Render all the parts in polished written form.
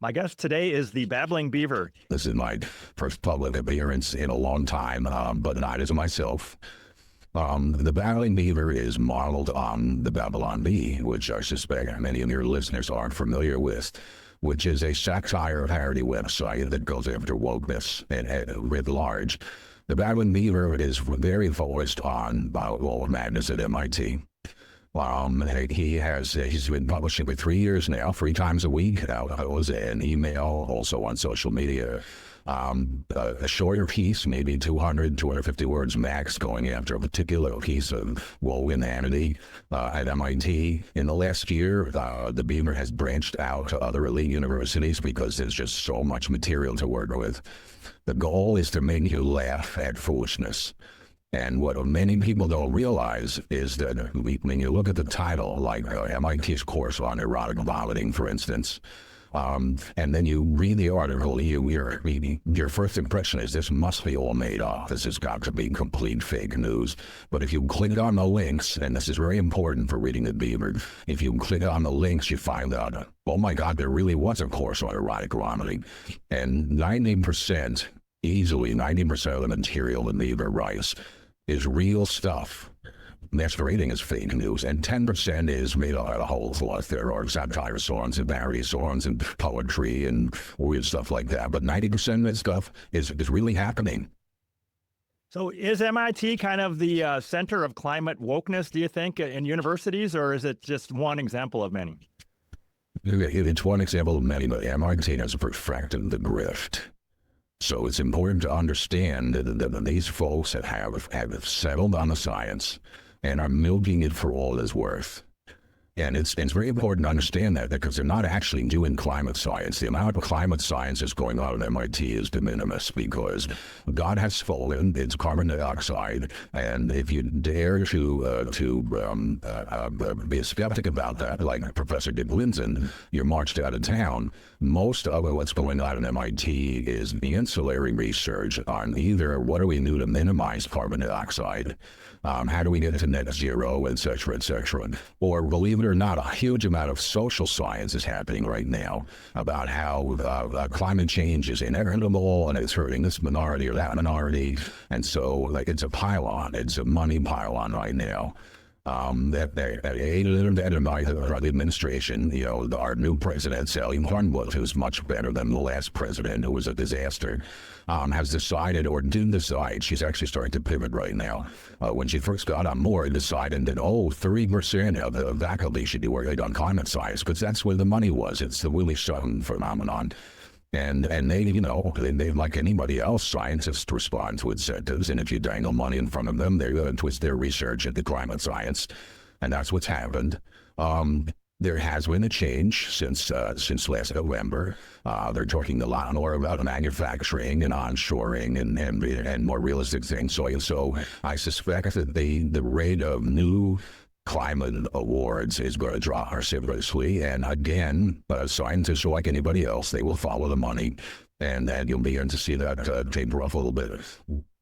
My guest today is the Babbling Beaver. This is my first public appearance in a long time, but not as myself. The Babbling Beaver is modeled on the Babylon Bee, which I suspect many of your listeners aren't familiar with, which is a satire parody website that goes after wokeness and writ large. The Babbling Beaver is very focused on all madness at MIT. He's been publishing for 3 years now, 3 times a week. It was an email, also on social media. A shorter piece, maybe 200, 250 words max, going after a particular piece of wokenity at MIT. In the last year, the Beaver has branched out to other elite universities because there's just so much material to work with. The goal is to make you laugh at foolishness. And what many people don't realize is that when you look at the title, like MIT's course on erotic vomiting, for instance, and then you read the article, your first impression is this must be all made up. This has got to be complete fake news. But if you click on the links, and this is very important for reading the Beaver, if you click on the links, you find out, oh my God, there really was a course on erotic vomiting. And 90%, easily 90% of the material the Beaver writes is real stuff masquerading as fake news, and 10% is made out of the whole cloth. There are satire songs and parody songs and poetry and weird stuff like that, but 90% of that stuff is really happening. So is MIT kind of the center of climate wokeness, do you think, in universities, or is it just one example of many? It's one example of many, but MIT has perfected the grift. So it's important to understand that these folks have settled on the science and are milking it for all it's worth. And it's very important to understand that because they're not actually doing climate science. The amount of climate science that's going on at MIT is de minimis because God has fallen. It's carbon dioxide, and if you dare to be a skeptic about that, like Professor Dick Linson, you're marched out of town. Most of what's going on at MIT is the ancillary research on either what do we do to minimize carbon dioxide, how do we get to net zero, et cetera, or believe it or not, a huge amount of social science is happening right now about how climate change is inevitable and it's hurting this minority or that minority. And so, like, it's a pylon, it's a money pylon right now. That by the administration, our new president, Sally Hornwood, who's much better than the last president, who was a disaster, has decided, or did decide, she's actually starting to pivot right now. When she first got on board, decided that, 3% of the faculty should be working on climate science, because that's where the money was. It's the Willie Sutton phenomenon. And they, like anybody else, scientists respond to incentives, and if you dangle money in front of them, they're going to twist their research into climate science, and that's what's happened. There has been a change since last November. They're talking a lot more about manufacturing and onshoring and more realistic things. So I suspect that the rate of new climate awards is going to drop precipitously, and again, scientists are like anybody else. They will follow the money, and then you'll begin to see that taper off a little bit.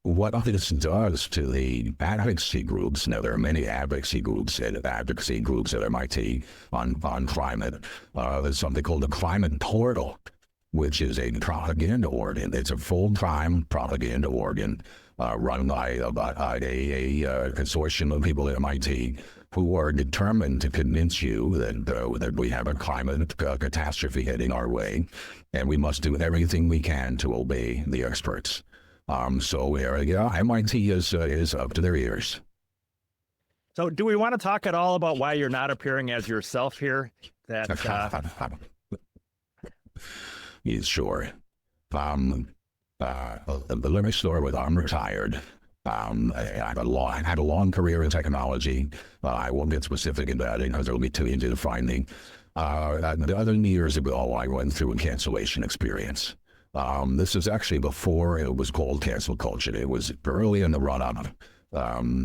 What this does to the advocacy groups, now there are many advocacy groups at MIT on climate. There's something called the Climate Portal, which is a propaganda organ. It's a full-time propaganda organ run by a consortium of people at MIT who are determined to convince you that we have a climate catastrophe heading our way, and we must do everything we can to obey the experts. MIT is up to their ears. So do we want to talk at all about why you're not appearing as yourself here? Yeah, sure. Let me start with I'm retired. I had a long career in technology. I won't get specific about it because it'll be too easy to find me. The other years ago, I went through a cancellation experience. This is actually before it was called cancel culture. It was early in the run-up.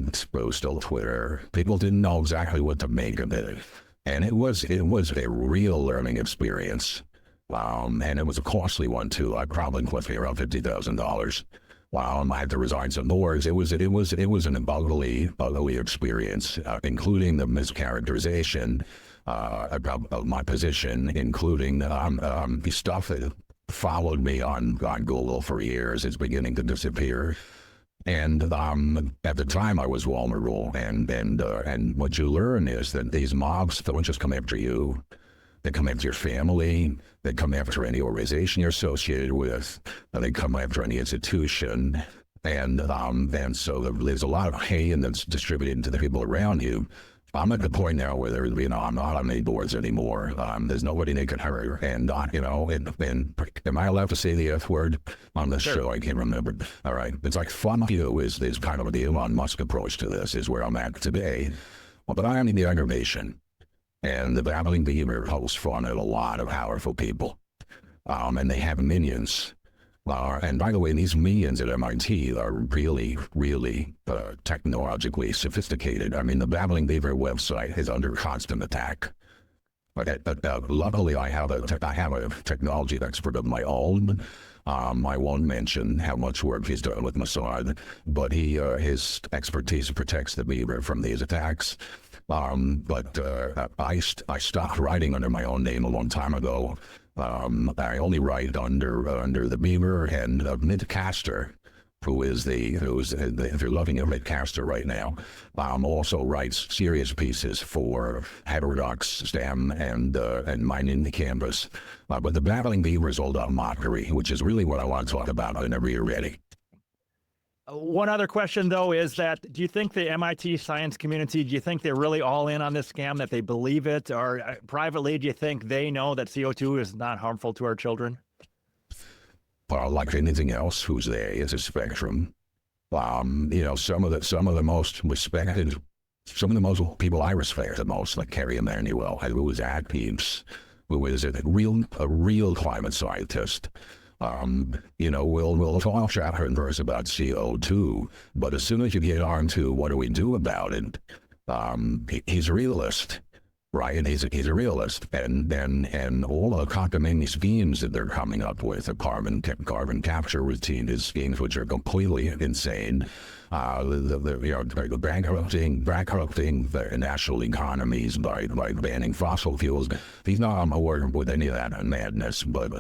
Exposed to Twitter. People didn't know exactly what to make of it. And it was a real learning experience. And it was a costly one too. I probably cost me around $50,000. I had to resign some boards. It was an ugly experience, including the mischaracterization about my position, including the stuff that followed me on Google for years is beginning to disappear. And at the time, I was vulnerable. And what you learn is that these mobs don't just come after you. They come after your family. They come after any organization you're associated with. And they come after any institution. And so there's a lot of hate that's distributed to the people around you. I'm at the point now where I'm not on any boards anymore. There's nobody they can hurt. And, am I allowed to say the F word on this show? I can't remember. All right. It's like fuck you is kind of the Elon Musk approach to this is where I'm at today. Well, but I am in the aggravation. And the Babbling Beaver pokes fun at a lot of powerful people. And they have minions. And by the way, these minions at MIT are really, really technologically sophisticated. I mean, the Babbling Beaver website is under constant attack. But luckily, I have a technology expert of my own. I won't mention how much work he's done with Mossad, but his expertise protects the Beaver from these attacks. But I stopped writing under my own name a long time ago. I only write under the Beaver and Medicalization, if you're loving a Medicalization right now, also writes serious pieces for Heterodox STEM and Mining the Campus. But the Babbling Beaver is all about mockery, which is really what I want to talk about whenever you're ready. One other question, though, is that do you think the MIT science community, do you think they're really all in on this scam, that they believe it? Or privately, do you think they know that CO2 is not harmful to our children? Well, like anything else, who's there is a spectrum. Some of the most respected, some of the most people I respect the most, like Kerry Emanuel, who was at Peeps, who is a real climate scientist. We'll talk chapter and verse about CO2, but as soon as you get on to what do we do about it, he's a realist, right? And he's a realist, and all the cockamamie schemes that they're coming up with, the carbon capture routine schemes, which are completely insane. The bankrupting the national economies by banning fossil fuels. He's not on board with any of that madness. But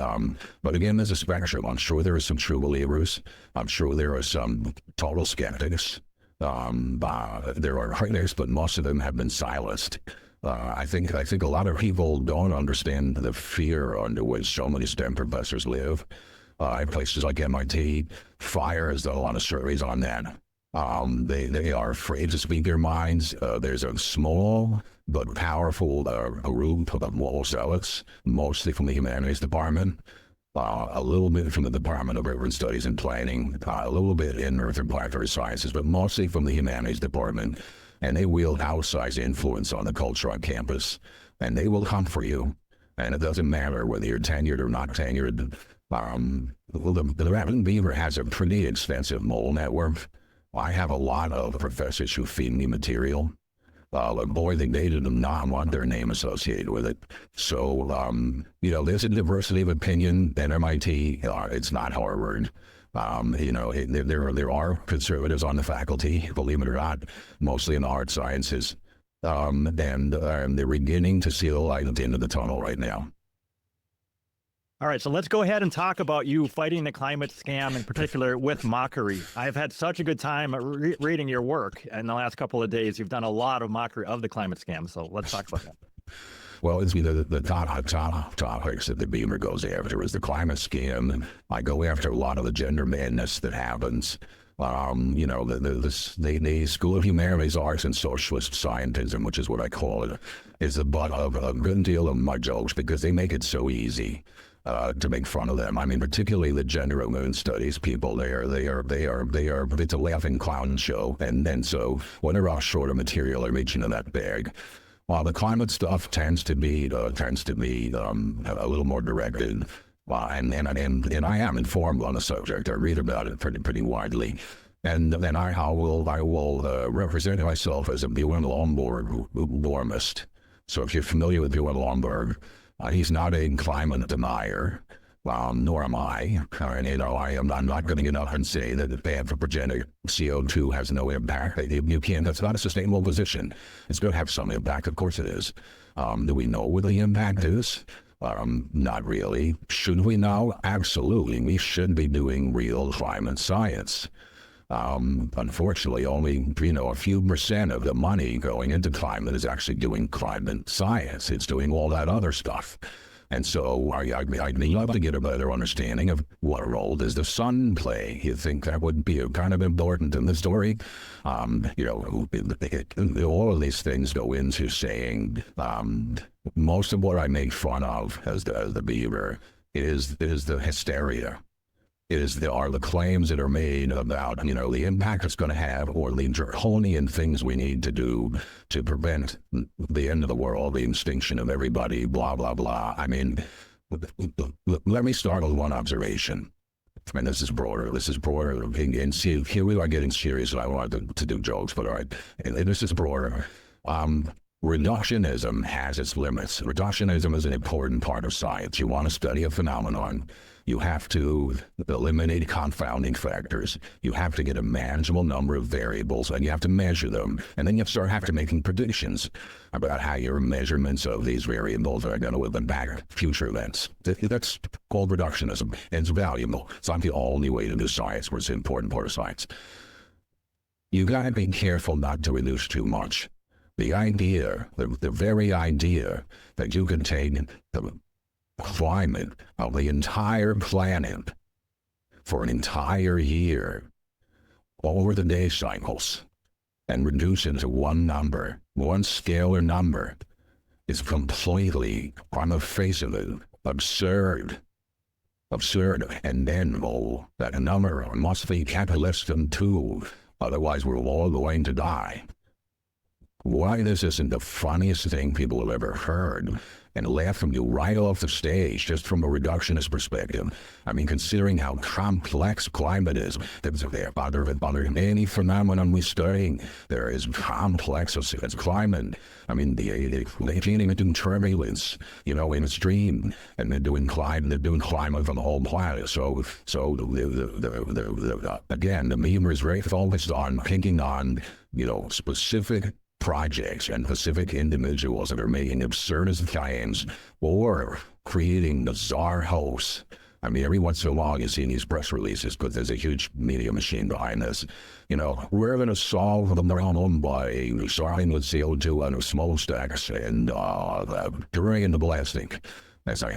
again, there's a spectrum. I'm sure there are some true believers. I'm sure there are some total skeptics. There are haters, but most of them have been silenced. I think a lot of people don't understand the fear under which so many STEM professors live. In places like MIT, FIRE has done a lot of surveys on that. They are afraid to speak their minds. There's a small but powerful group of moral zealots, mostly from the humanities department, a little bit from the Department of Urban Studies and Planning, a little bit in Earth and Planetary Sciences, but mostly from the humanities department. And they wield outsized influence on the culture on campus, and they will come for you. And it doesn't matter whether you're tenured or not tenured. The Babbling Beaver has a pretty extensive mole network. I have a lot of professors who feed me material. Boy, they did not want their name associated with it. So, there's a diversity of opinion at MIT. It's not Harvard. There are conservatives on the faculty, believe it or not, mostly in the hard sciences. And they're beginning to see the light at the end of the tunnel right now. All right, so let's go ahead and talk about you fighting the climate scam, in particular with mockery. I've had such a good time reading your work in the last couple of days. You've done a lot of mockery of the climate scam, so let's talk about that. Well, it's the top topics that the Beaver goes after is the climate scam. I go after a lot of the gender madness that happens. The School of Humanities, Arts, and Socialist Scientism, which is what I call it, is the butt of a good deal of my jokes because they make it so easy to make fun of them. I mean, particularly the gender and women's studies people. It's a laughing clown show, and so whenever I short of material, I reach into that bag. While the climate stuff tends to be a little more directed. And I am informed on the subject. I read about it pretty widely, and then I will represent myself as a Bjorn Lomborg alarmist. So if you're familiar with Bjorn Lomborg, he's not a climate denier, Nor am I. I'm not going to get up and say that the bad for projecting CO2 has no impact. You can't. That's not a sustainable position. It's going to have some impact. Of course it is. Do we know what the impact is? Not really. Should we know? Absolutely. We should be doing real climate science. Unfortunately, only a few percent of the money going into climate is actually doing climate science. It's doing all that other stuff. And so I'd love to get a better understanding of what role does the sun play. You think that would be kind of important in the story? All of these things go into saying most of what I make fun of as the beaver is the hysteria. Are the claims that are made about, the impact it's going to have, or the draconian things we need to do to prevent the end of the world, the extinction of everybody, blah, blah, blah. I mean, let me start with one observation. I mean, this is broader, and see, here we are getting serious, and I wanted to do jokes, but all right, and this is broader. Reductionism has its limits. Reductionism is an important part of science. You want to study a phenomenon, you have to eliminate confounding factors. You have to get a manageable number of variables, and you have to measure them. And then you have to making predictions about how your measurements of these variables are going to impact future events. That's called reductionism, and it's valuable. It's not the only way to do science, but it's an important part of science. You got to be careful not to reduce too much. The idea, the very idea that you can take the climate of the entire planet for an entire year over the day cycles and reduce it to one number, one scalar number, is completely, on the face of it, absurd. And then, that number must be capitalistic too, otherwise we're all going to die. Why this isn't the funniest thing people have ever heard, and laughing you right off the stage just from a reductionist perspective. I mean, considering how complex climate is, under any phenomenon we study, there is complex as climate. I mean, they can't even do turbulence, in a stream, and they're doing climate from the whole planet. So again, the meme is very focused on picking on, specific projects and specific individuals that are making absurdist claims or creating bizarre hosts. I mean, every once in a while you see these press releases because there's a huge media machine behind this. We're going to solve the problem by starting with CO2 and smokestacks and during the blasting. That's like,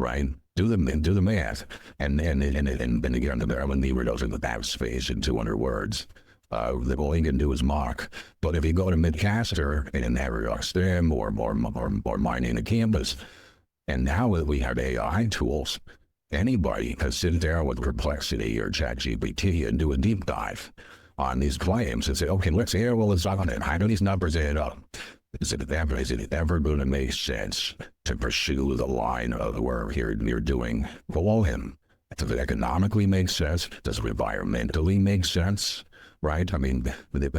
right? Do the math. And then again, the Babbling Beaver doesn't have space in 200 words. All you can do is mock. But if you go to Midcaster and have STEM or mining a campus, and now that we have AI tools, anybody can sit there with Perplexity or ChatGPT and do a deep dive on these claims and say, okay, let's hear what it's on it. How do these numbers add up? Is it ever going to make sense to pursue the line of where you're doing below him? Does it economically make sense? Does it environmentally make sense? Right? I mean, the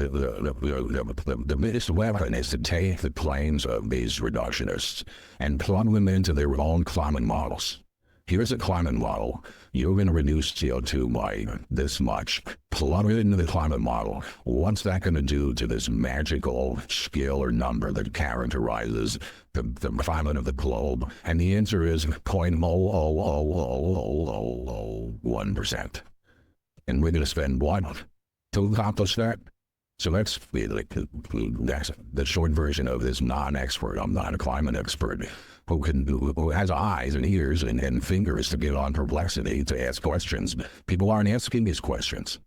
biggest weapon is to take the claims of these reductionists and plug them into their own climate models. Here's a climate model. You're going to reduce CO2 by this much. Plug it into the climate model. What's that going to do to this magical scale or number that characterizes the climate of the globe? And the answer is 0.00001%. And we're going to spend what? To accomplish that. So that's the short version of this non-expert. I'm not a climate expert who has eyes and ears and fingers to get on Perplexity to ask questions. People aren't asking these questions.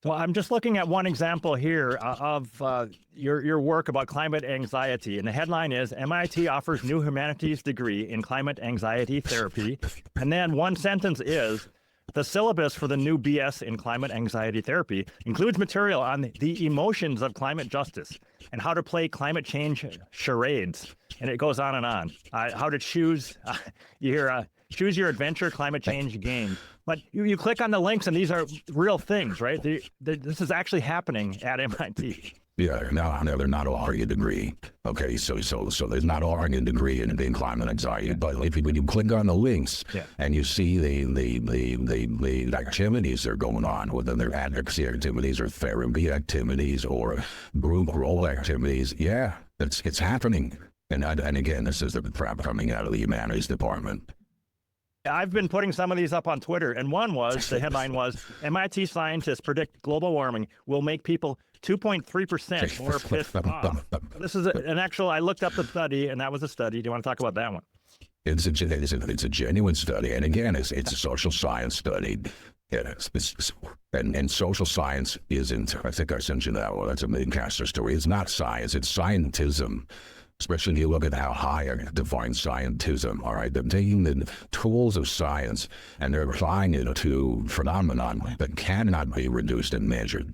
So I'm just looking at one example here of your work about climate anxiety. And the headline is, MIT offers new humanities degree in climate anxiety therapy. And then one sentence is, the syllabus for the new BS in climate anxiety therapy includes material on the emotions of climate justice and how to play climate change charades. And it goes on and on. How to choose choose your adventure climate change game. But you click on the links and these are real things, right? This is actually happening at MIT. Yeah, no, they're not all a degree. Okay, so there's not all a degree in being climate anxiety. But when you click on the links and you see the activities that are going on, whether they're advocacy activities or therapy activities or group role activities, yeah, it's happening. And again, this is the crap coming out of the humanities department. I've been putting some of these up on Twitter, and the headline was, MIT scientists predict global warming will make people 2.3% more pissed off. This is I looked up the study, and that was a study. Do you want to talk about that one? It's a genuine study. And again, it's a social science study. And social science isn't, I think I sent you that one. That's a Midcaster story. It's not science, it's scientism. Especially if you look at how Hayek defines scientism, all right? They're taking the tools of science and they're applying it to phenomenon that cannot be reduced and measured.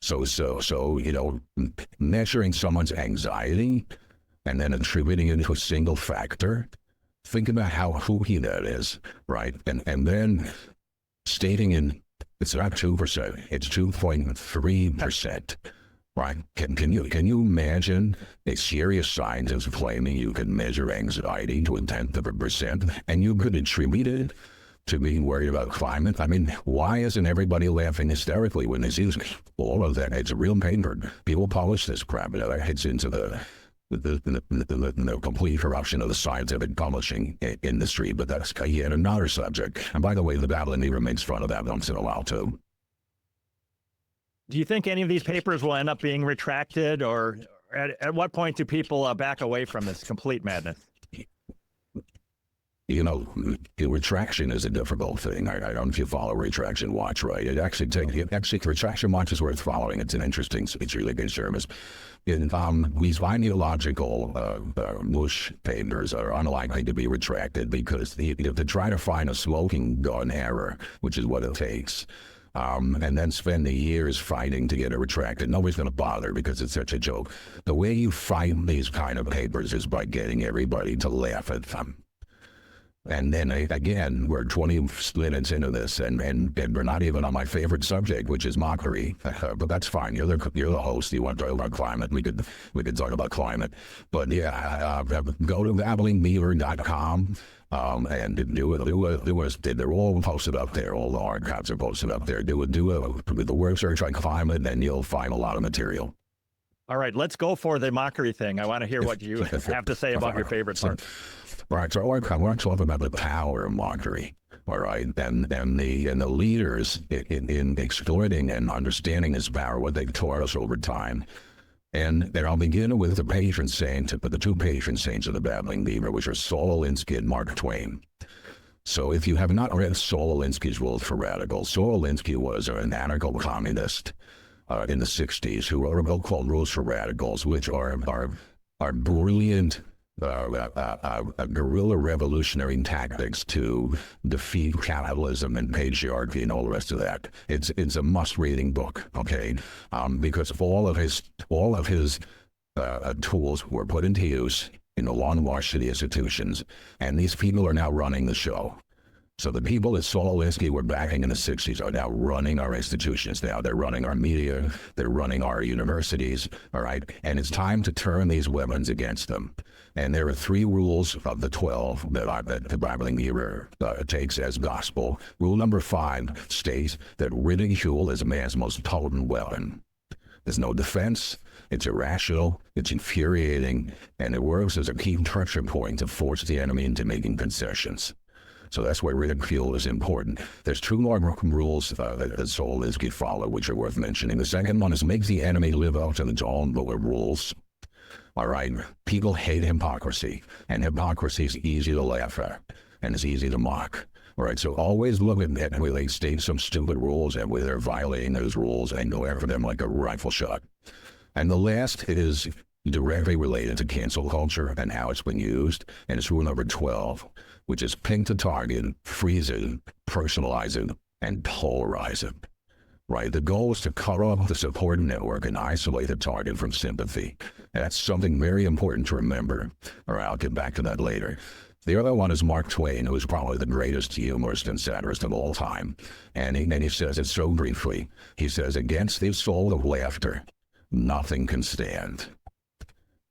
So, measuring someone's anxiety and then attributing it to a single factor, think about how hooky that is, right? And then stating it's not 2%, it's 2.3%. Right? Can you imagine a serious scientist claiming you can measure anxiety to 0.1%, and you could attribute it to being worried about climate? I mean, why isn't everybody laughing hysterically when they see all of that? It's a real paper. People publish this crap. It's into the complete corruption of the scientific publishing industry. But that's yet another subject. And by the way, the Babbling Beaver makes fun of that once in a while too. Do you think any of these papers will end up being retracted, or at what point do people back away from this complete madness? Retraction is a difficult thing. I don't know if you follow Retraction Watch, right? Retraction Watch is worth following. It's an interesting, it's really good service. These ideological mush papers are unlikely to be retracted because to try to find a smoking gun error, which is what it takes, and then spend the years fighting to get it retracted. Nobody's going to bother because it's such a joke. The way you fight these kind of papers is by getting everybody to laugh at them. And then again, we're 20 minutes into this, and we're not even on my favorite subject, which is mockery. But that's fine. You're the host. You want to talk about climate? We could talk about climate. But yeah, go to babblingbeaver.com. And they're all posted up there. All the archives are posted up there. Do the word search on climate, and you'll find a lot of material. All right, let's go for the mockery thing. I want to hear what you have to say about your favorite part. All right, so I want to talk about the power of mockery. All right, and the leaders in exploiting and understanding this power, what they've taught us over time. And I'll begin with the patron saints, but the two patron saints of the Babbling Beaver, which are Saul Alinsky and Mark Twain. So if you have not read Saul Alinsky's Rules for Radicals, Saul Alinsky was an anarcho-communist in the 60s who wrote a book called Rules for Radicals, which are brilliant guerrilla revolutionary tactics to defeat capitalism and patriarchy and all the rest of that. It's a must-reading book, okay? Because all of his tools were put into use in the long-washed city institutions, and these people are now running the show. So the people that Saul Alinsky were backing in the 60s are now running our institutions now. They're running our media. They're running our universities, all right? And it's time to turn these weapons against them. And there are 3 rules of the 12 that the Babbling Beaver takes as gospel. Rule number 5 states that ridicule is a man's most potent weapon. There's no defense. It's irrational. It's infuriating. And it works as a key pressure point to force the enemy into making concessions. So that's why ridicule is important. There's 2 more rules that Saul Alinsky followed, which are worth mentioning. The second one is make the enemy live up to its own rules. All right, people hate hypocrisy, and hypocrisy is easy to laugh at, and it's easy to mock. All right, so always look at that where they state some stupid rules and where they're violating those rules and go after them like a rifle shot. And the last is directly related to cancel culture and how it's been used, and it's rule number 12, which is pin to target, freeze it, personalize it, and polarize it. Right? The goal is to cut off the support network and isolate the target from sympathy. And that's something very important to remember. All right, I'll get back to that later. The other one is Mark Twain, who is probably the greatest humorist and satirist of all time. And he says it so briefly. He says, against the soul of laughter, nothing can stand.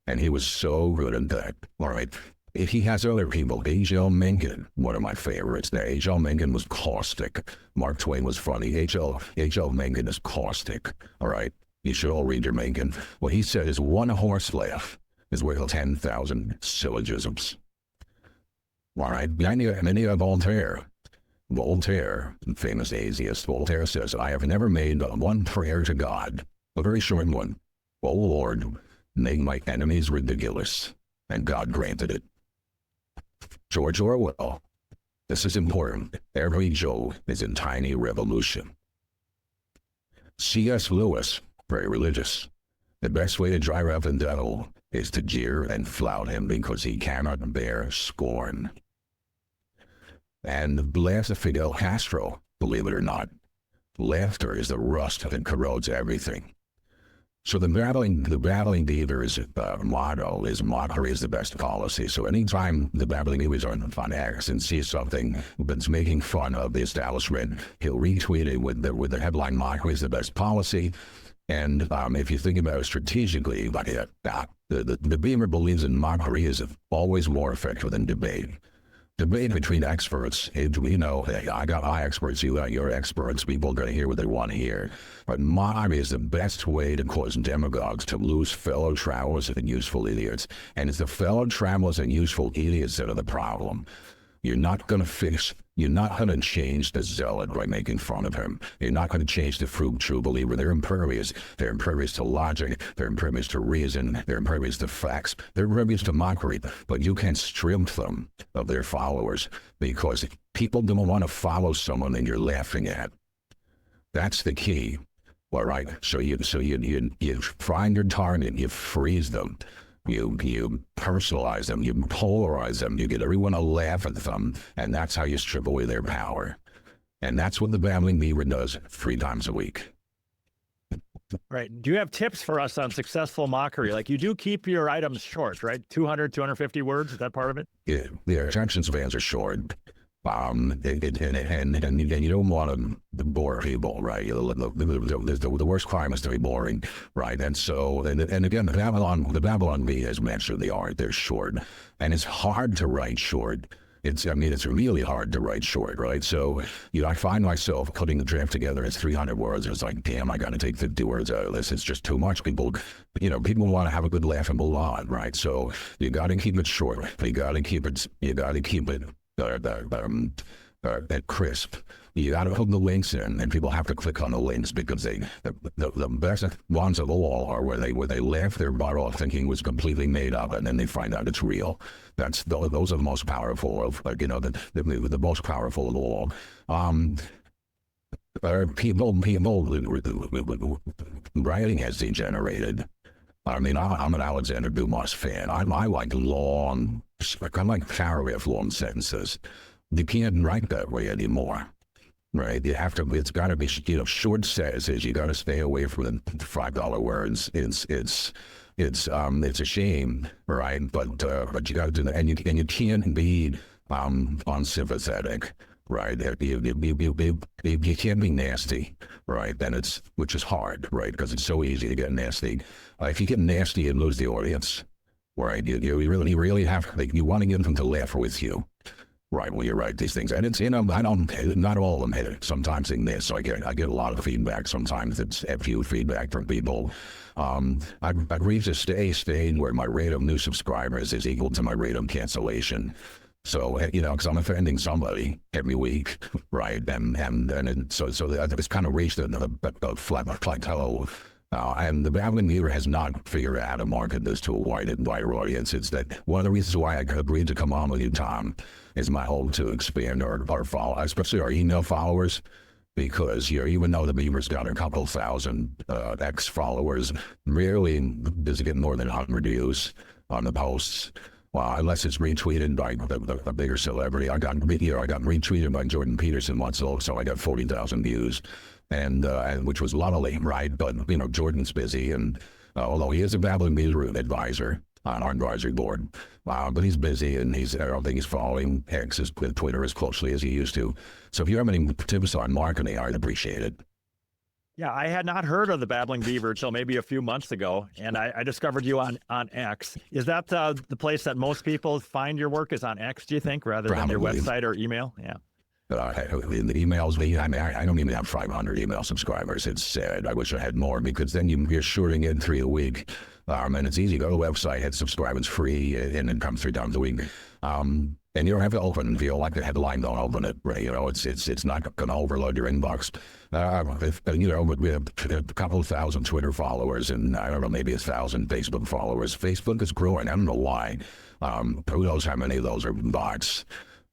And he was so good at that. All right. If he has other people, H.L. Mencken, one of my favorites there. H.L. Mencken was caustic. Mark Twain was funny. H.L. Mencken is caustic. All right. You should all read your Mencken. What he said is one horse laugh is worth 10,000 syllogisms. All right. Many of Voltaire, famous atheist, Voltaire says, I have never made one prayer to God, a very short one. O Lord, make my enemies ridiculous. And God granted it. George Orwell. This is important. Every joke is a tiny revolution. C.S. Lewis, very religious. The best way to drive up the devil is to jeer and flout him because he cannot bear scorn. And blast Fidel Castro, believe it or not. Laughter is the rust that corrodes everything. So the Babbling Beaver's motto is mockery is the best policy. So anytime the Babbling Beaver is on X and sees something that's making fun of the establishment, he'll retweet it with the headline mockery is the best policy. And if you think about it strategically, like the Beaver believes in mockery is always more effective than debate. Debate between experts, we know, hey, I got my experts, you got your experts, people are going to hear what they want to hear. But mockery is the best way to cause demagogues to lose fellow travelers and useful idiots. And it's the fellow travelers and useful idiots that are the problem. You're not going to change the zealot by making fun of him. You're not going to change the true believer. They're impervious. They're impervious to logic. They're impervious to reason. They're impervious to facts. They're impervious to mockery. But you can't strip them of their followers because people don't want to follow someone that you're laughing at. That's the key. All right. So you find your target. You freeze them. You personalize them, you polarize them, you get everyone to laugh at them, and that's how you strip away their power. And that's what the Babbling Beaver does 3 times a week. Right. Do you have tips for us on successful mockery? Like, you do keep your items short, right? 200, 250 words, is that part of it? Yeah, the attention spans are short. And you don't want to bore people, right? The worst crime is to be boring, right? And so, and again, the Babylon Bee has mentioned the art. They're short, and it's hard to write short. It's really hard to write short, right? So, I find myself putting the draft together as 300 words. It's like, damn, I got to take 50 words out of this. It's just too much. People want to have a good laugh and move on, right? So you got to keep it short. You got to keep it crisp. You got to put the links in, and people have to click on the links because the best ones of all are where they laugh their butt off thinking it was completely made up, and then they find out it's real. Those are the most powerful of the most powerful of all. People writing has degenerated. I mean, I'm an Alexander Dumas fan. I like paragraph-long sentences. You can't write that way anymore, right? It's got to be, short sentences. You got to stay away from the $5 words. It's a shame, right? But you got to do that, and you can't be unsympathetic. Right, you can't be nasty, right? Which is hard, right? Because it's so easy to get nasty. If you get nasty, you lose the audience, right? You really have. You want to get them to laugh with you, right? When you write these things, and it's not all of them hit it. Sometimes they miss. So I get a lot of feedback. Sometimes it's FU feedback from people. I've reached a stage where my rate of new subscribers is equal to my rate of cancellation. So, because I'm offending somebody every week, right? So it's kind of reached a flat plateau. And the Babbling Beaver has not figured out how to market this to a wider audience. It's that one of the reasons why I agreed to come on with you, Tom, is my hope to expand our followers, especially our email followers, because even though the Beaver's got a couple thousand ex-followers, rarely does it get more than 100 views on the posts. Well, unless it's retweeted by the bigger celebrity. I got retweeted by Jordan Peterson once, so I got 40,000 views, and which was lovely, right? But Jordan's busy, and although he is a Babbling Beaver advisor on our advisory board, but he's busy, and I don't think he's following Twitter as closely as he used to. So if you have any tips on marketing, I'd appreciate it. Yeah, I had not heard of the Babbling Beaver until maybe a few months ago, and I discovered you on X. Is that the place that most people find your work is on X, do you think, rather than your Probably. website or email? Yeah. In the emails, I mean, I don't even have 500 email subscribers. It's sad. I wish I had more, because then you're shooting in 3 a week. And it's easy. Go to the website, hit subscribe, it's free, and it comes 3 times a week. And you don't have to open, if you don't like the headline, don't open it, right? You know, it's not going to overload your inbox. But we have a couple of thousand Twitter followers, and I don't know, maybe 1,000 Facebook followers. Facebook is growing. I don't know why. Who knows how many of those are bots?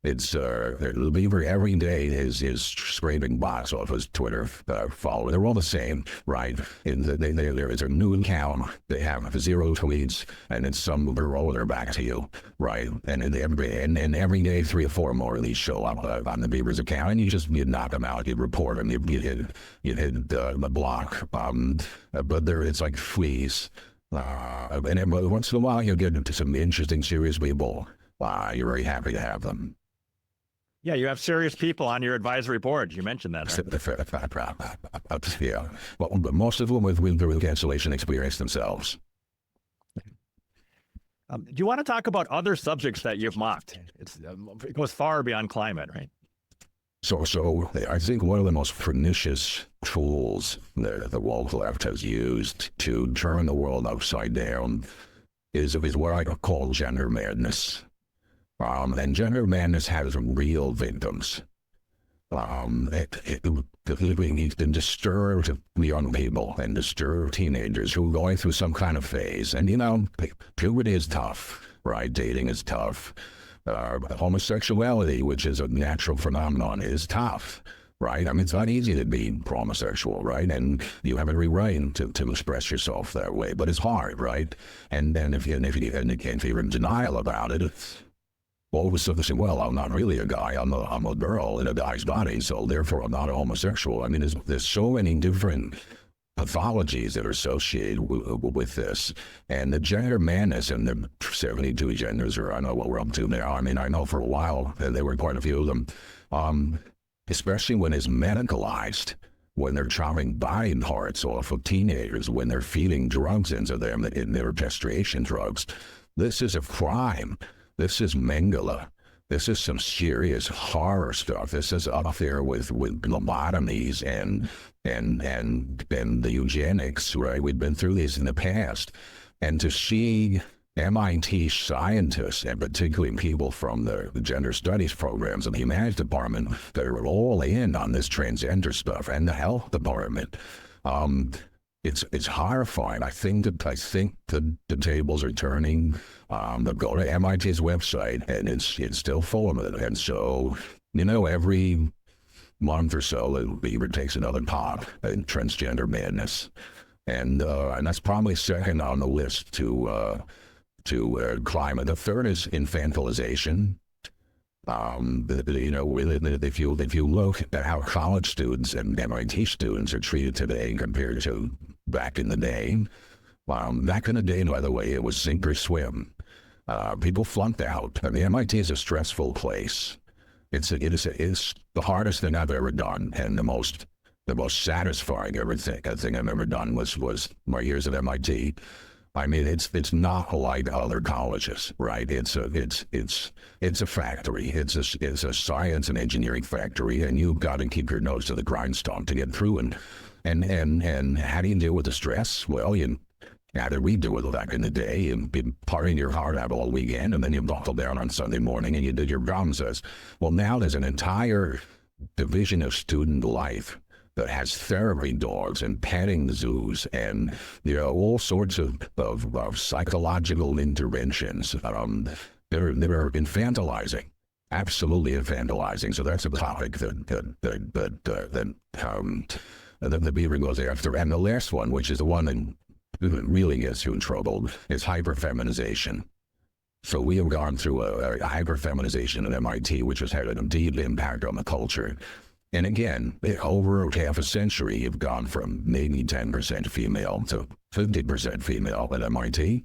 It's the Beaver every day is scraping bots off his Twitter follower. They're all the same, right? There is a new account. They have 0 tweets, and it's some roller back to you, right? And every day 3 or 4 more of these show up on the Beaver's account, and you knock them out, you report them, you hit the block. But it's like fleas. And once in a while you get into some interesting, serious people. You're very happy to have them. Yeah, you have serious people on your advisory board. You mentioned that. Right? Yeah. Well, most of them with the cancellation experience themselves. Do you want to talk about other subjects that you've mocked? It goes far beyond climate, right? So I think one of the most pernicious tools that the woke left has used to turn the world upside down is what I call gender madness. And gender madness has real victims. It can disturb young people and disturb teenagers who are going through some kind of phase. And, you know, puberty is tough, right? Dating is tough. Homosexuality, which is a natural phenomenon, is tough. Right? I mean, it's not easy to be homosexual, right? And you have every right to express yourself that way, but it's hard, right? And then if you're in denial about it, all of a sudden say, well, I'm not really a guy, I'm a girl in a guy's body, so therefore I'm not a homosexual. I mean, there's so many different pathologies that are associated with this. And the gender madness and the 72 genders, or I know what we're up to now. I mean, I know for a while there were quite a few of them. Especially when it's medicalized, when they're chopping body parts off of teenagers, when they're feeding drugs into them, in their castration drugs. This is a crime. This is Mengele. This is some serious horror stuff. This is up there with lobotomies and the eugenics, right? We've been through these in the past. And to see MIT scientists, and particularly people from the gender studies programs and the humanities department, that are all in on this transgender stuff, and the health department, it's horrifying. I think the tables are turning. Go to MIT's website, and it's still full of it. And so, you know, every month or so, the Beaver takes another pop in transgender madness, and that's probably second on the list to climate. The third is infantilization. You know, if you look at how college students and MIT students are treated today compared to back in the day, back in the day, by the way, it was sink or swim. People flunked out. I mean, MIT is a stressful place. It is the hardest thing I've ever done, and the most satisfying thing I've ever done was my years at MIT. I mean, it's not like other colleges, right? It's a factory. It's a science and engineering factory, and you've got to keep your nose to the grindstone to get through. And how do you deal with the stress? Well, how did we do it back in the day? You've been partying your heart out all weekend, and then you buckle down on Sunday morning and you did your bronzes. Well, now there's an entire division of student life that has therapy dogs and petting zoos and, you know, all sorts of psychological interventions that are infantilizing, absolutely infantilizing. So that's a topic that the Beaver goes after. And the last one, which is the one that really gets you in trouble, is hyperfeminization. So we have gone through a hyperfeminization at MIT, which has had a deep impact on the culture. And again, over half a century, you've gone from maybe 10% female to 50% female at MIT.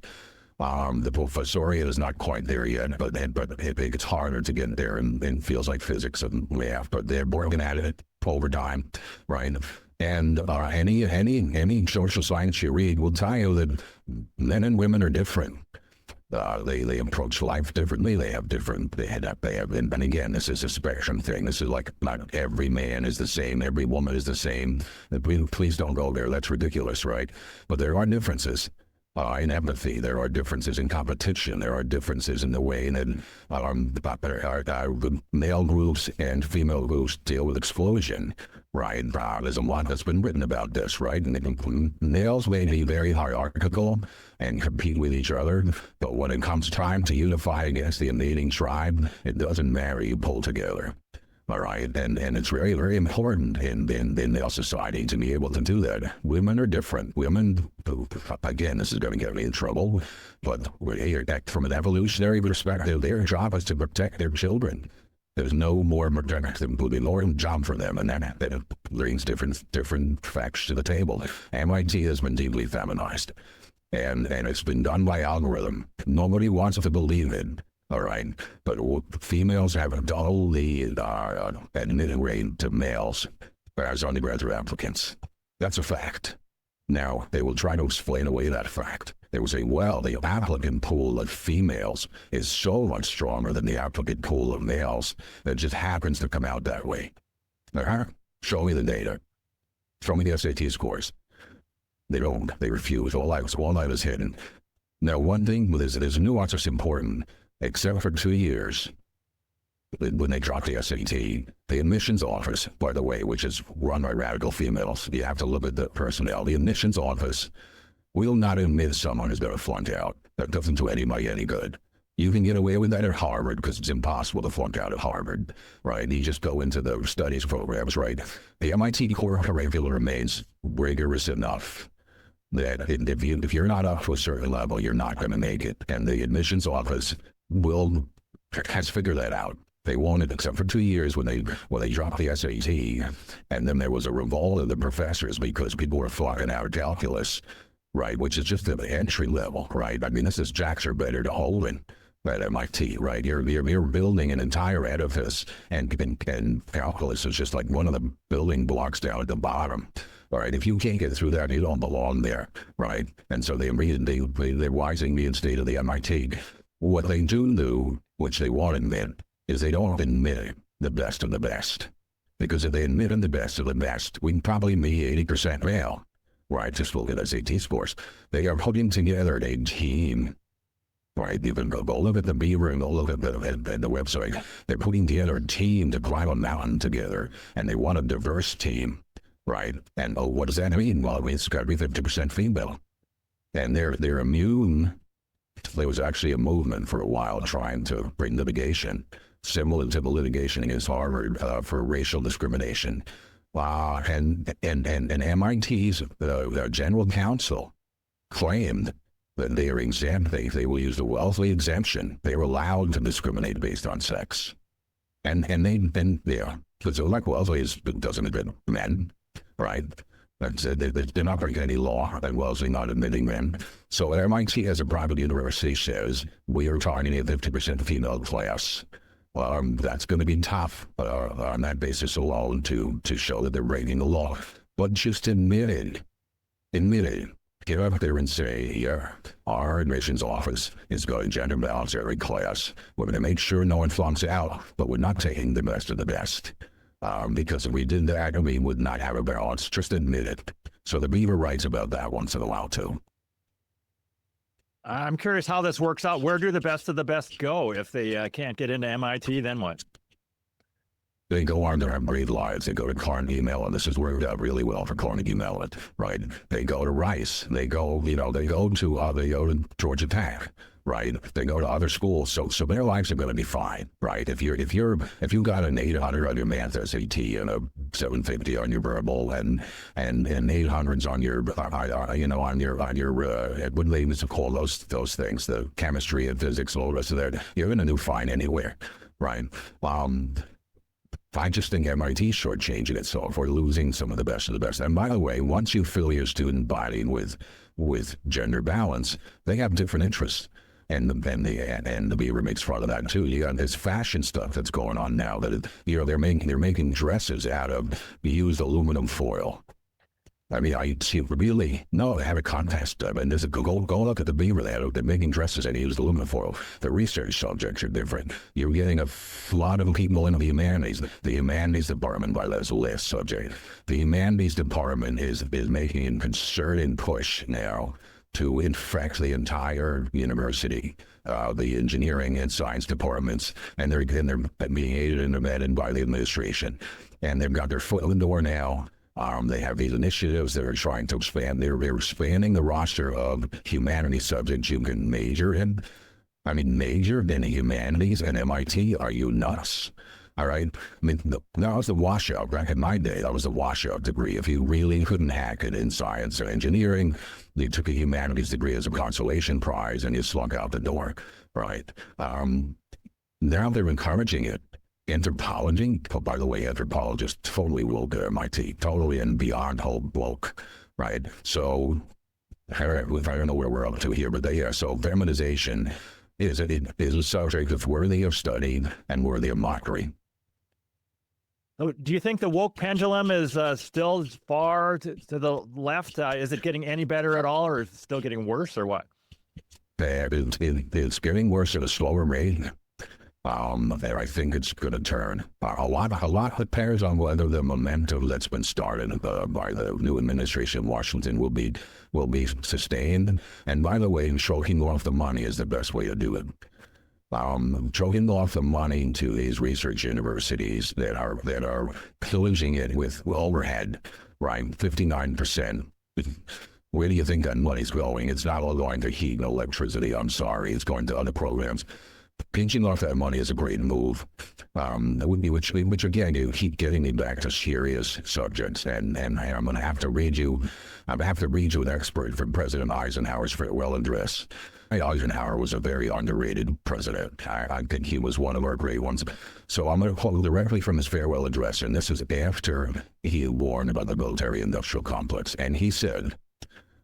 The professoriate is not quite there yet, but it's harder to get there in fields like physics and math, but they're working at it over time, right? And any social science you read will tell you that men and women are different. They approach life differently. They have, and again, this is a spectrum thing. This is like not every man is the same, every woman is the same. Please don't go there. That's ridiculous, right? But there are differences. In empathy, there are differences in competition. There are differences in the way that male groups and female groups deal with explosion, right? There's a lot that's been written about this, right? And males may be very hierarchical and compete with each other, but when it comes time to unify against the invading tribe, it doesn't matter. You pull together. All right, and it's very, very important in our society to be able to do that. Women are different. Women, again, this is going to get me in trouble, but from an evolutionary perspective, their job is to protect their children. There's no more important job for them, and that brings different facts to the table. MIT has been deeply feminized, and it's been done by algorithm. Nobody wants to believe it. All right, but females have a double admitted rate to males as undergraduate applicants. That's a fact. Now, they will try to explain away that fact. They will say, well, the applicant pool of females is so much stronger than the applicant pool of males that it just happens to come out that way. Show me the data. Show me the SAT scores. They don't. They refuse. All that is hidden. Now, one thing, there's a nuance that's important. Except for 2 years, when they dropped the SAT, the admissions office, by the way, which is run by radical females, you have to look at the personnel. The admissions office will not admit someone who's going to flunk out. That doesn't do anybody any good. You can get away with that at Harvard because it's impossible to flunk out at Harvard, right? You just go into the studies programs, right? The MIT core curriculum remains rigorous enough that if you're not up to a certain level, you're not going to make it. And the admissions office has figured that out. They won't, except for 2 years when they dropped the SAT, and then there was a revolt of the professors because people were flocking out calculus, right? Which is just the entry level, right? I mean, this is jacks are better to hold in at MIT, right? You're building an entire edifice, and calculus is just like one of the building blocks down at the bottom. All right, if you can't get through that, you don't belong there, right? And so they're wising me instead of the MIT. What they do, which they won't admit, is they don't admit the best of the best. Because if they admit the best of the best, we can probably be 80% male, right? Just look at SAT scores. They are putting together a team, right? You can go look at the Beaver and go look at the website. They're putting together a team to climb a mountain together, and they want a diverse team, right? And what does that mean? Well, it's got to be 50% female. And they're immune. There was actually a movement for a while trying to bring litigation, similar to the litigation against Harvard for racial discrimination. And MIT's general counsel claimed that they are exempt. They will use the Wellesley exemption. They are allowed to discriminate based on sex. Because like Wellesley doesn't admit men, right? They're not breaking any law, and Wellesley not admitting men. So MIT, as a private university, says we are targeting a 50% female class. That's going to be tough on that basis alone to show that they're breaking the law. But just admit it. Get up there and say, our admissions office is going to gender balance every class. We're going to make sure no one flunks out, but we're not taking the best of the best. Because if we did that, we would not have a balance. Just admit it. So the Beaver writes about that once in a while, too. I'm curious how this works out. Where do the best of the best go? If they can't get into MIT, then what? They go on their grade lines. They go to Carnegie Mellon. This has worked out really well for Carnegie Mellon, right? They go to Rice. They go to Georgia Tech, right? They go to other schools. So their lives are going to be fine, right? If you got an 800 on your math SAT and a 750 on your verbal and 800s on your what do they used to call those things, the chemistry and physics, all the rest of that, you're going to do fine anywhere, right? I just think MIT's shortchanging itself for losing some of the best of the best. And by the way, once you fill your student body with gender balance, they have different interests. And the Beaver makes fun of that too. You got this fashion stuff that's going on now that they're making dresses out of used aluminum foil. I mean, I see really, no, they have a contest. I mean, there's a, go look at the Beaver. They're making dresses and they use aluminum foil. The research subjects are different. You're getting a lot of people in the humanities. The humanities department, by that's the last subject. The humanities department is making a concerted push now to infect the entire university, the engineering and science departments, and they're being aided and abetted by the administration. And they've got their foot in the door now. They have these initiatives that are trying to expand. They're expanding the roster of humanities subjects you can major in. I mean, major in the humanities and MIT? Are you nuts? All right. I mean, that was the washout. Back in my day, that was the washout degree. If you really couldn't hack it in science or engineering, you took a humanities degree as a consolation prize and you slunk out the door. Right. Now they're encouraging it. Anthropology, by the way, anthropologists totally woke at MIT, totally and beyond whole woke, right? So I don't know where we're up to here, but so feminization is a subject that's worthy of study and worthy of mockery. So do you think the woke pendulum is still far to the left? Is it getting any better at all, or is it still getting worse, or what? It's getting worse at a slower rate. There, I think it's going to turn. A lot depends on whether the momentum that's been started by the new administration in Washington will be sustained. And by the way, choking off the money is the best way to do it. Choking off the money to these research universities that are pillaging it with overhead, right? 59%. Where do you think that money's going? It's not all going to heat and electricity. I'm sorry, it's going to other programs. Pinching off that money is a great move. Which again, you keep getting me back to serious subjects, and I'm going to have to read you. I have to read you an expert from President Eisenhower's farewell address. Eisenhower was a very underrated president. I think he was one of our great ones. So I'm going to quote directly from his farewell address, and this is after he warned about the military-industrial complex. And he said,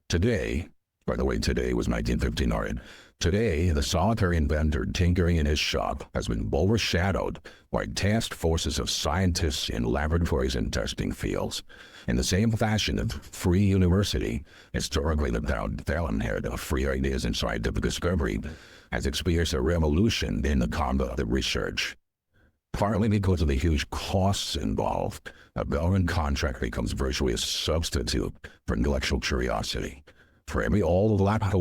"Today, by the way, today was 1959. Today, the solitary inventor tinkering in his shop has been overshadowed by task forces of scientists in laboratories and testing fields. In the same fashion, the free university, historically the fountainhead of free ideas and scientific discovery, has experienced a revolution in the conduct of research. Partly because of the huge costs involved, a government contract becomes virtually a substitute for intellectual curiosity. For every old laptop,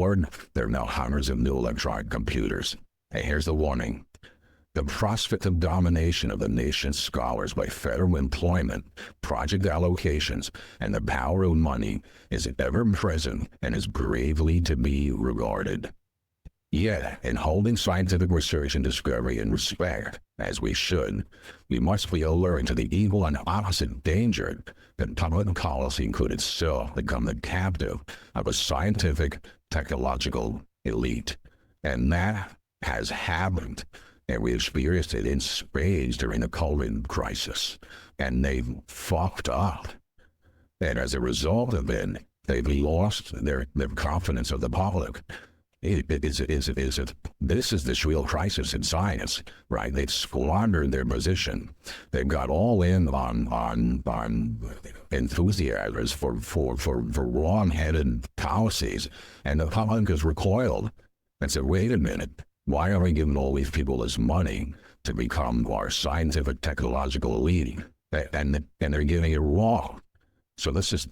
there are now hundreds of new electronic computers. And here's the warning. The prospect of domination of the nation's scholars by federal employment, project allocations, and the power of money is ever present and is gravely to be regarded. Yet, in holding scientific research and discovery in respect, as we should, we must be alert to the evil and opposite danger that public policy could itself become the captive of a scientific, technological elite. And that has happened, and we experienced it in spades during the COVID crisis. And they've fucked up. And as a result of it, they've lost their confidence of the public. This is this real crisis in science, right? They've squandered their position. They've got all in on enthusiasms for wrong-headed policies, and the public has recoiled and said, "Wait a minute, why are we giving all these people this money to become our scientific technological elite?" And they're giving it wrong. So this is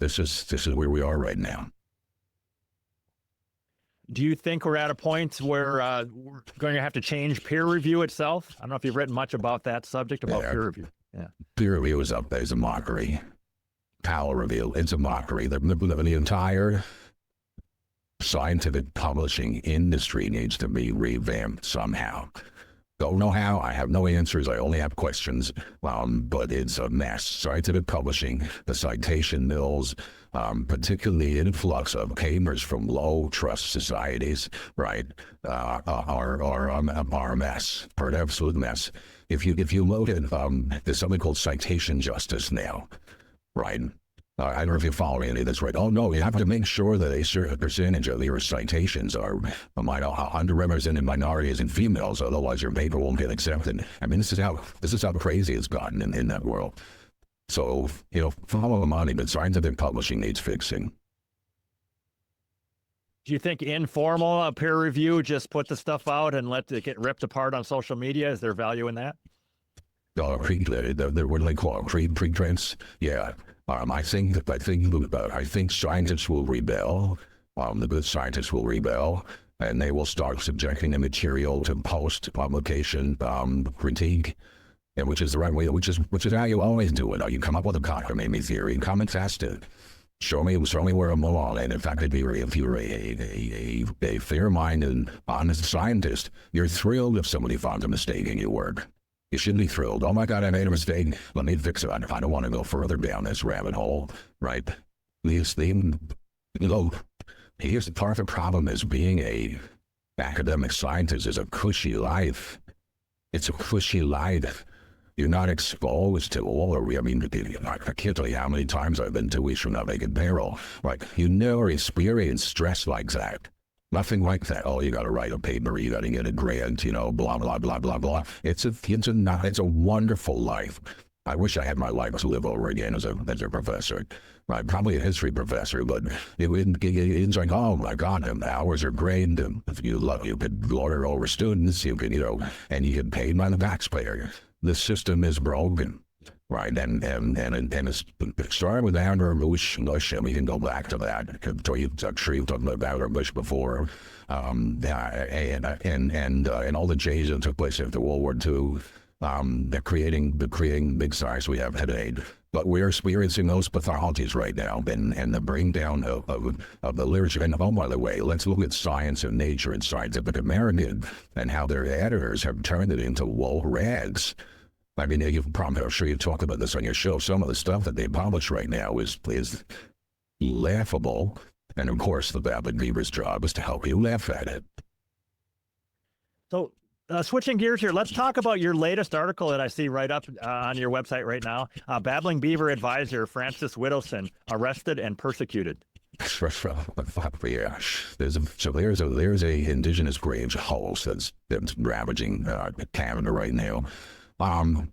where we are right now. Do you think we're at a point where we're going to have to change peer review itself? I don't know if you've written much about that subject, about peer review. Yeah. Peer review is up there. It's a mockery. Power review, it's a mockery. The entire scientific publishing industry needs to be revamped somehow. Don't know how. I have no answers. I only have questions. But it's a mess. Scientific publishing, the citation mills, particularly the influx of papers from low trust societies, right, are a mess, an absolute mess. If you look at there's something called citation justice now, right? I don't know if you follow any of this, right? Oh, no, you have to make sure that a certain percentage of your citations are underrepresented minorities and females, otherwise your paper won't get accepted. I mean, this is how crazy it's gotten in that world. So, follow the money, but scientific publishing needs fixing. Do you think informal peer review, just put the stuff out and let it get ripped apart on social media? Is there value in that? What do they call it? Pretrends? Yeah. I think scientists will rebel. The good scientists will rebel, and they will start subjecting the material to post-publication critique, and which is the right way. Which is how you always do it. You come up with a cockamamie theory, come and test it. Show me where I'm wrong. And in fact, if you're a fair-minded, honest scientist, you're thrilled if somebody finds a mistake in your work. You should be thrilled. Oh my God, I made a mistake. Let me fix it. I don't want to go further down this rabbit hole, right? Here's the part of the problem is being a academic scientist is a cushy life. It's a cushy life. You're not exposed to all of it. I mean, I can't tell you how many times I've been 2 weeks from not making payroll. Like, you never experience stress like that. Nothing like that. Oh, you got to write a paper, you got to get a grant, blah, blah, blah, blah, blah. It's a wonderful life. I wish I had my life to live over again as a professor. Right, probably a history professor, but it's like, oh my God, the hours are great. You could lord over students, you could, and you get paid by the taxpayer. The system is broken. Right, and it's starting with Andrew Bush, and we can go back to that. I'm sure you've talked about Andrew Bush before, and all the changes that took place after World War II, they're creating big science we have today. But we're experiencing those pathologies right now, and the bring down of the literature. And oh, by the way, let's look at Science and Nature and Scientific American and how their editors have turned it into wool rags. I mean, I'm sure you've talked about this on your show. Some of the stuff that they publish right now is laughable. And of course, the Babbling Beaver's job is to help you laugh at it. So switching gears here, let's talk about your latest article that I see right up on your website right now. Babbling Beaver advisor Francis Widdowson arrested and persecuted. Yeah, there's a Indigenous graves house that's ravaging Canada right now. The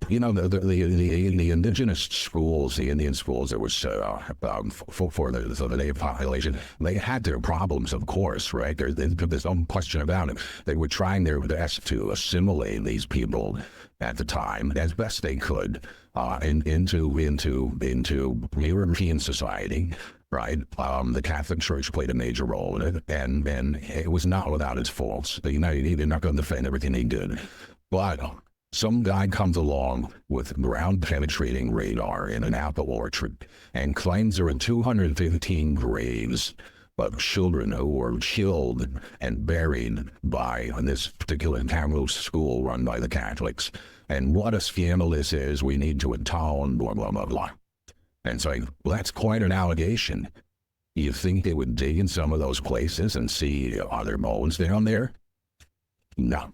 Indigenous schools, the Indian schools that was for the native population, they had their problems, of course, right? There's no question about it. They were trying their best to assimilate these people at the time as best they could into European society. Right, the Catholic Church played a major role in it, and it was not without its faults. They're not going to defend everything they did, but some guy comes along with ground-penetrating radar in an apple orchard and claims there are 215 graves of children who were killed and buried by this particular Tamil school run by the Catholics. And what a scandal this is. We need to atone, blah, blah, blah, blah. And so, well, that's quite an allegation. You think they would dig in some of those places and see other bones down there? No.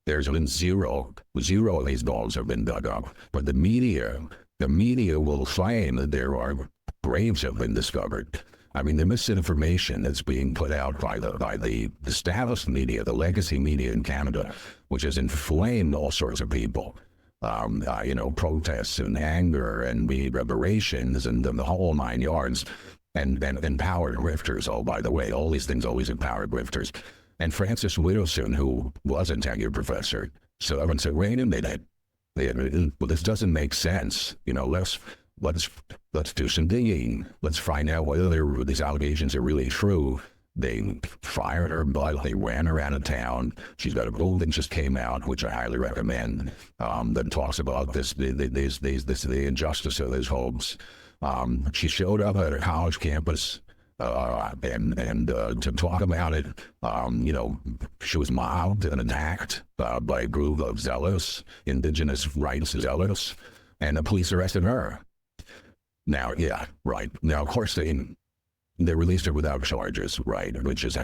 There's been zero of these bones have been dug up. But the media will claim that there are graves have been discovered. I mean, the misinformation that's being put out by the established media, the legacy media in Canada, which has inflamed all sorts of people. Protests and anger and reparations and the whole 9 yards, and empowered grifters. Oh, by the way, all these things always empowered grifters. And Francis Widdowson, who was a tenured professor, so everyone said, wait a minute, well, this doesn't make sense. Let's do some digging. Let's find out whether these allegations are really true. They fired her, but they ran her out of town. She's got a book that just came out, which I highly recommend, that talks about the injustice of these homes. She showed up at her college campus, and to talk about it, she was mobbed and attacked by a group of zealous, Indigenous rights zealous, and the police arrested her. Now, yeah, right. Now, of course, they released her without charges, right? Which is how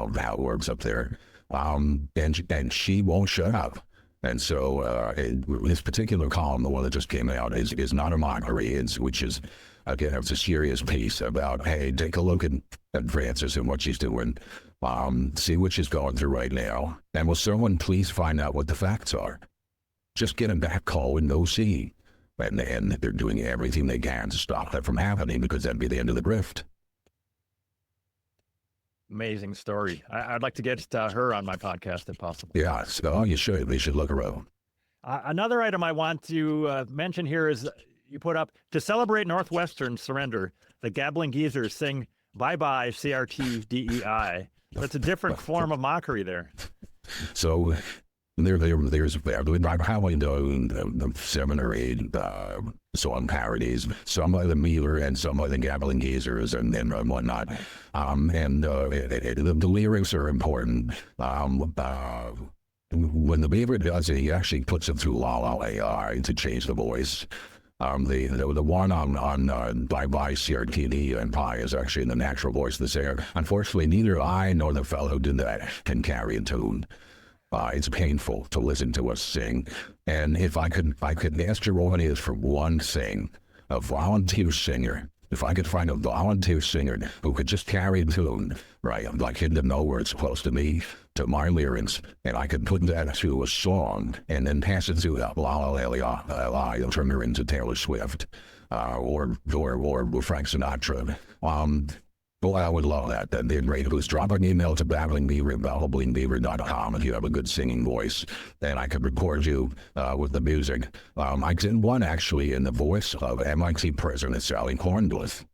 it works up there. And she won't shut up. And so this particular column, the one that just came out, is not a mockery. Which is, again, it's a serious piece about, hey, take a look at Francis and what she's doing. See what she's going through right now. And will someone please find out what the facts are? Just get a back call and no see. And they're doing everything they can to stop that from happening, because that'd be the end of the grift. Amazing story. I'd like to get her on my podcast if possible. Yeah, so you should. They should look around. Another item I want to mention here is you put up, to celebrate Northwestern surrender, the Babbling Geezers sing Bye-Bye CRT DEI. That's a different form of mockery there. So there's probably the 7 or 8 song parodies, some by the Beaver and some by the Babbling Geezers and whatnot. The lyrics are important. When the Beaver does it, he actually puts it through AI to change the voice. The one on Bye-Bye CRTD and Pi is actually in the natural voice of the singer. Unfortunately, neither I nor the fellow who did that can carry a tune. It's painful to listen to us sing. And if I could ask your audience for one thing, a volunteer singer. If I could find a volunteer singer who could just carry a tune, right, like he didn't know where it's supposed to be, to my lyrics, and I could put that to a song and then pass it to and turn her into Taylor Swift or Frank Sinatra. Boy, I would love that. That'd be great. Please drop an email to Babbling Beaver at babblingbeaver.com if you have a good singing voice, and I could record you with the music. I did one actually in the voice of MIT President Sally Cornbluth,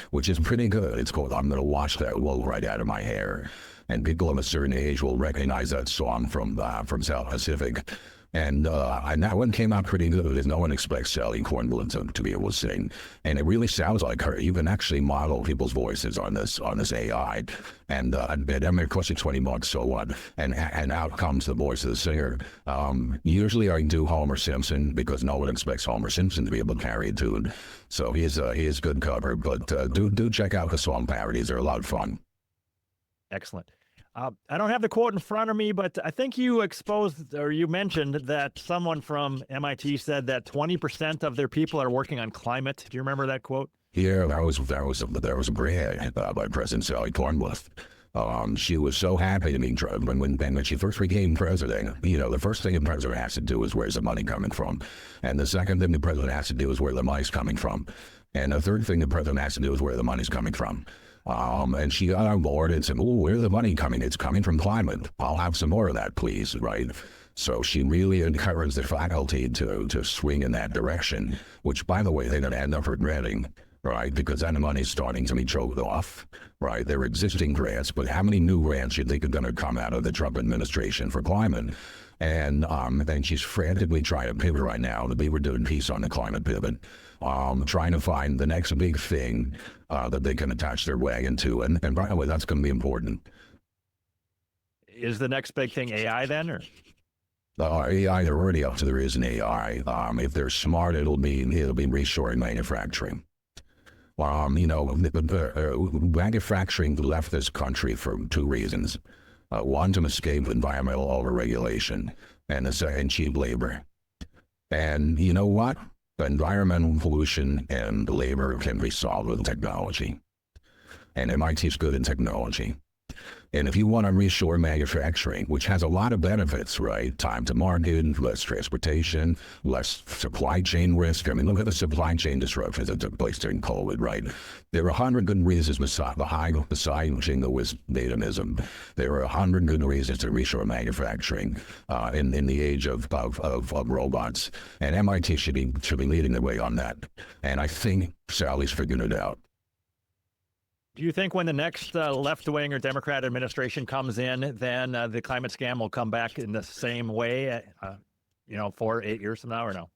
which is pretty good. It's called I'm Gonna Wash That Wool Right Out of My Hair. And people of a certain age will recognize that song from South Pacific. And that one came out pretty good, because no one expects Sally Cornbluth to be able to sing. And it really sounds like her. You can actually model people's voices on this AI. And it costs you $20, so what? And out comes the voice of the singer. Usually I do Homer Simpson, because no one expects Homer Simpson to be able to carry a tune. So he is good cover. But do check out the song parodies. They're a lot of fun. Excellent. I don't have the quote in front of me, but I think you exposed, or you mentioned that someone from MIT said that 20% of their people are working on climate. Do you remember that quote? Yeah, that was a brag by President Sally Cornbluth. She was so happy to be when she first became president. The first thing the president has to do is where's the money coming from, and the second thing the president has to do is where the money's coming from, and the third thing the president has to do is where the money's coming from. And she got on board and said, "Oh, where's the money coming? It's coming from climate. I'll have some more of that, please." Right? So she really encouraged the faculty to swing in that direction, which, by the way, they're going to end up regretting, right? Because then the money's starting to be choked off, right? There are existing grants, but how many new grants do you think are going to come out of the Trump administration for climate? And then she's frantically trying to pivot right now. The Beaver doing piece on the climate pivot, trying to find the next big thing that they can attach their wagon to. And by the way, that's going to be important. Is the next big thing AI then, or? AI, they're already up to there is an AI. If they're smart, it'll be reshoring manufacturing. Manufacturing left this country for 2 reasons. One, to escape environmental overregulation, and the second, cheap labor. And you know what? Environmental pollution and labor can be solved with technology. And MIT is good in technology. And if you want to reshore manufacturing, which has a lot of benefits, right? Time to market, less transportation, less supply chain risk. I mean, look at the supply chain disruptions that took place during COVID, right? There are 100 good reasons besides jingle with Datanism. There are 100 good reasons to reshore manufacturing in the age of robots. And MIT should be leading the way on that. And I think Sally's figured it out. Do you think when the next left-wing or Democrat administration comes in, then the climate scam will come back in the same way, 4-8 years from now, or no?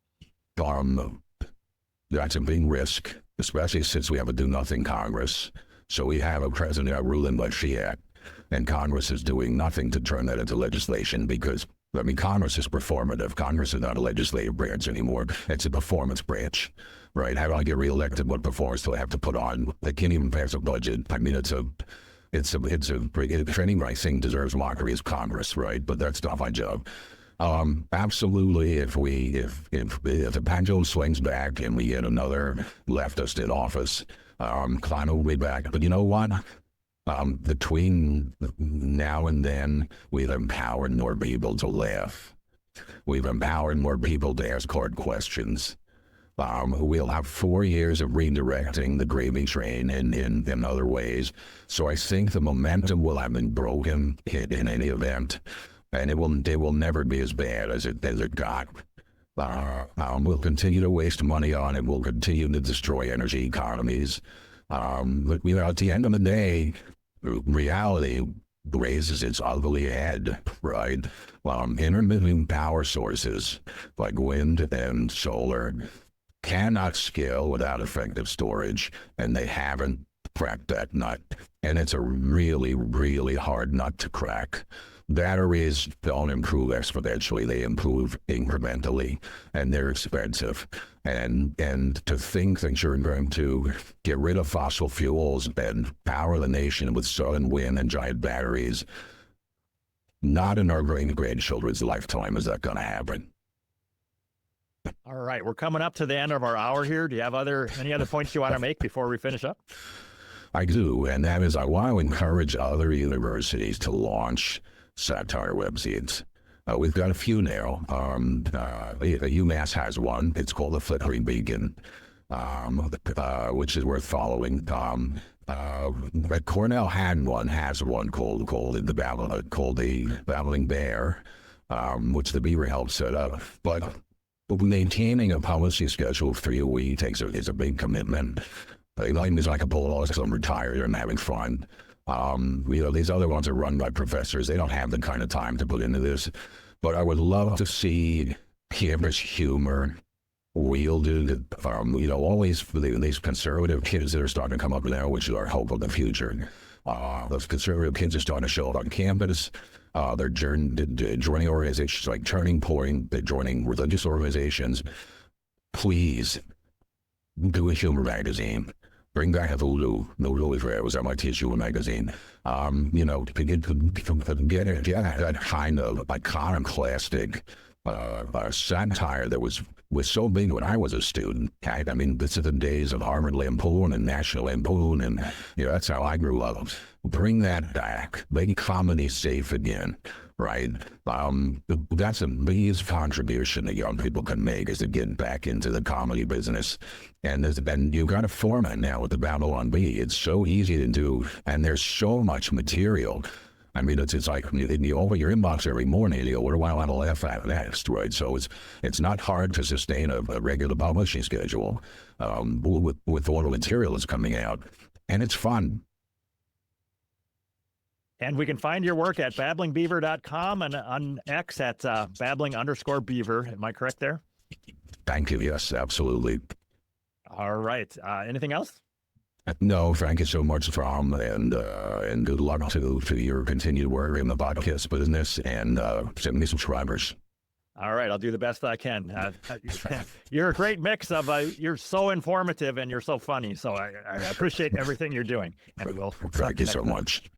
That's a big risk, especially since we have a do-nothing Congress. So we have a president ruling by fiat, and Congress is doing nothing to turn that into legislation because, Congress is performative. Congress is not a legislative branch anymore. It's a performance branch. Right? How do I get reelected? What performance do I have to put on? They can't even pass a budget. I mean, if anybody thing deserves mockery is Congress, right? But that's not my job. Absolutely. If the pendulum swings back and we get another leftist in office, climate will be back. But you know what? Between now and then, we've empowered more people to laugh. We've empowered more people to ask hard questions. We'll have 4 years of redirecting the gravy train in other ways. So I think the momentum will have been broken in any event, and it will never be as bad as it got. We'll continue to waste money on it. We'll continue to destroy energy economies. But at the end of the day, reality raises its ugly head, right? Intermittent power sources like wind and solar cannot scale without effective storage, and they haven't cracked that nut. And it's a really, really hard nut to crack. Batteries don't improve exponentially, they improve incrementally, and they're expensive. And to think that you're going to get rid of fossil fuels and power the nation with sun, wind, and giant batteries, not in our grandchildren's lifetime is that going to happen. All right, we're coming up to the end of our hour here. Do you have any other points you want to make before we finish up? I do, and that is I want to encourage other universities to launch satire websites. We've got a few now. UMass has one. It's called the Flickering Beacon, which is worth following. But Cornell has one called the Babbling Bear, which the Beaver helped set up. But maintaining a policy schedule for 3 weeks is a big commitment. It's like a pull because I'm retired and having fun. These other ones are run by professors. They don't have the kind of time to put into this. But I would love to see campus humor wielded. All these conservative kids that are starting to come up now, which is our hope of the future. Those conservative kids are starting to show up on campus. They're joining organizations like Turning Point. They're joining religious organizations. Please do a humor magazine. Bring back a voodoo. Voodoo is where it was MIT humor magazine. To get that kind of iconoclastic satire that was so big when I was a student. I mean, this is the days of Harvard Lampoon and National Lampoon, and that's how I grew up. Bring that back. Make comedy safe again, right? That's a biggest contribution that young people can make, is to get back into the comedy business. And you've got a format now with the Babylon Bee. It's so easy to do, and there's so much material. I mean, it's like you open your inbox every morning and you go, what do I want to laugh at next, right? So it's not hard to sustain a regular publishing schedule with all the material that's coming out, and it's fun. And we can find your work at babblingbeaver.com and on X at babbling_beaver. Am I correct there? Thank you. Yes, absolutely. All right. Anything else? No, thank you so much, Tom, and good luck to your continued work in the podcast business, and 70 subscribers. All right, I'll do the best I can. You're a great mix of, you're so informative and you're so funny, so I appreciate everything you're doing. And we'll thank you so much.